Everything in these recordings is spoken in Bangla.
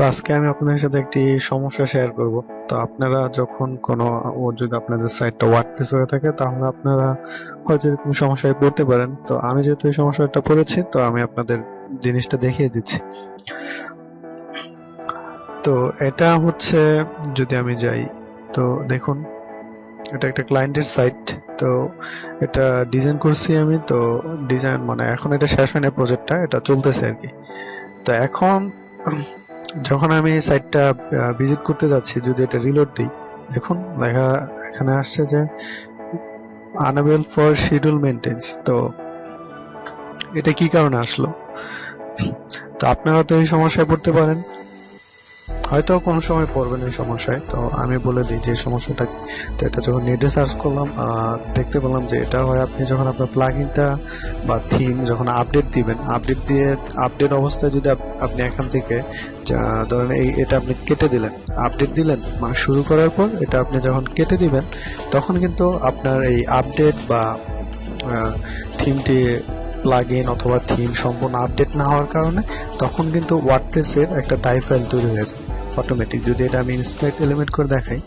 তো আজকে আমি আপনাদের সাথে একটি সমস্যা শেয়ার করব। তো আপনারা যখন যদি আপনাদের সাইটটা ওয়ার্ডপ্রেস হয়ে থাকে তাহলে আপনারা হয়তো এরকম সমস্যায় পড়তে পারেন। তো আমি যেহেতু এই সমস্যাটা পড়েছি তো আমি আপনাদের জিনিসটা দেখিয়ে দিচ্ছি। তো এটা হচ্ছে, যদি আমি যাই তো দেখুন, এটা একটা ক্লায়েন্টের সাইট। তো এটা ডিজাইন করছি আমি। তো ডিজাইন মানে এখন এটা শেষ হয় না, প্রজেক্টটা এটা চলতেছে আর কি। তো এখন যখন আমি সাইটটা ভিজিট করতে যাচ্ছি, যদি এটা রিলোড দিই, দেখুন এখানে আসছে যে unavailable for schedule maintenance। তো এটা কি কারণে আসলো? তো আপনারা তো এই সমস্যায় পড়তে পারেন, হয়তো কোনো সময় পড়বেন এই সমস্যায়। তো আমি বলে দিই যে সমস্যাটা কি। তো এটা যখন নেটে সার্চ করলাম, দেখতে পেলাম যে এটা হয় আপনি যখন আপনার প্লাগইনটা বা থিম যখন আপডেট দিবেন, আপডেট অবস্থায় যদি আপনি এখান থেকে ধরেন এটা আপনি কেটে দিলেন, আপডেট দিলেন মানে শুরু করার পর এটা আপনি যখন কেটে দিবেন, তখন কিন্তু আপনার এই আপডেট বা থিমটি প্লাগইন অথবা থিম সম্পূর্ণ আপডেট না হওয়ার কারণে তখন কিন্তু ওয়ার্ডপ্রেসের একটা টাইপ ফাইল তৈরি হয়ে যায় অটোমেটিক। যদি এটা আমি ইনস্পেক্ট এলিমেন্ট করে দেখাই,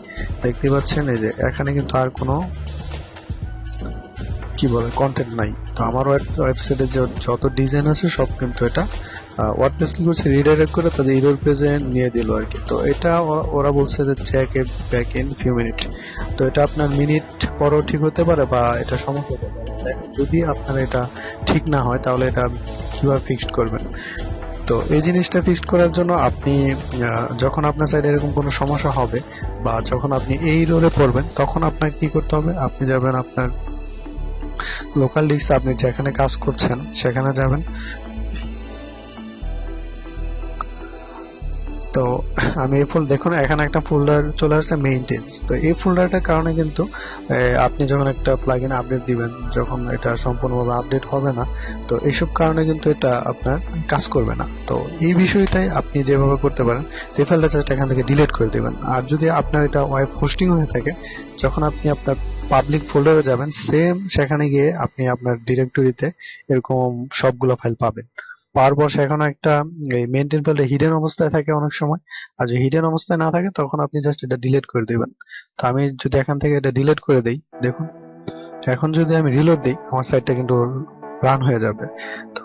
দেখতে পাচ্ছেন এই যে এখানে কিন্তু আর কোনো কন্টেন্ট নাই। তো আমার ওয়েবসাইটে যত ডিজাইন আছে সব কিন্তু এটা ওয়ার্ডপ্রেস কি করছে, রিডাইরেক্ট করে তাদের এরর পেজে নিয়ে দিল আর কি। তো এটা ওরা বলছে যে check a back in few minutes. তো এটা আপনার মিনিট পরও ঠিক হতে পারে বা এটা সমস্যা হতে পারে। যদি আপনার এটা ঠিক না হয় তাহলে এটা কিভাবে ফিক্সড করবেন? তো এই জিনিসটা ফিক্সড করার জন্য আপনি যখন আপনার সাইডে এরকম কোনো সমস্যা হবে বা যখন আপনি এই রোলে পড়বেন, তখন আপনাকে কি করতে হবে? আপনি যাবেন আপনার লোকাল ডিস্ক, আপনি যেখানে কাজ করছেন সেখানে যাবেন। তো আমি এই দেখুন এখানে একটা ফোল্ডার চলে আসছে মেইনটেন্স। তো এই ফোল্ডারটার কারণে কিন্তু আপনি যখন একটা প্লাগইন আপডেট দিবেন, যখন এটা সম্পূর্ণভাবে আপডেট হবে না, তো এইসব কারণে কিন্তু এটা আপনার কাজ করবে না। তো এই বিষয়টাই আপনি যেভাবে করতে পারেন, এই ফাইলটা জাস্ট এখান থেকে ডিলিট করে দিবেন। আর যদি আপনার এটা ওয়েব হোস্টিং হয়ে থাকে, যখন আপনি আপনার পাবলিক ফোল্ডারে যাবেন, সেম সেখানে গিয়ে আপনি আপনার ডিরেক্টরিতে এরকম সবগুলো ফাইল পাবেন। পাওয়ার পর সেখানে একটা এই মেইনটেইন ফাইলটা হিডেন অবস্থায় থাকে অনেক সময়। আর যে হিডেন অবস্থায় না থাকে তখন আপনি জাস্ট এটা ডিলিট করে দিবেন। তো আমি যদি এখান থেকে এটা ডিলিট করে দেই, দেখুন এখন যদি আমি রিলোড দিই আমার সাইটটা কিন্তু রান হয়ে যাবে। তো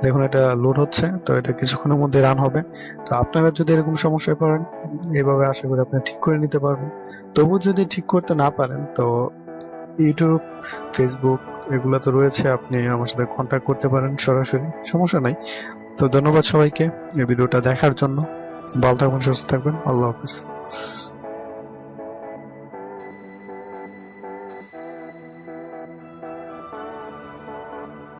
দেখুন এটা লোড হচ্ছে, তো এটা কিছুক্ষণের মধ্যে রান হবে। তো আপনারা যদি এরকম সমস্যায় পড়েন, এইভাবে আশা করি আপনি ঠিক করে নিতে পারবেন। তবু যদি ঠিক করতে না পারেন, তো ইউটিউব, ফেসবুক এগুলো তো রয়েছে, আপনি আমার সাথে কন্ট্যাক্ট করতে পারেন সরাসরি, সমস্যা নাই। তো ধন্যবাদ সবাইকে এই ভিডিওটা দেখার জন্য। ভালো থাকবেন, সুস্থ থাকবেন, আল্লাহ হাফেজ।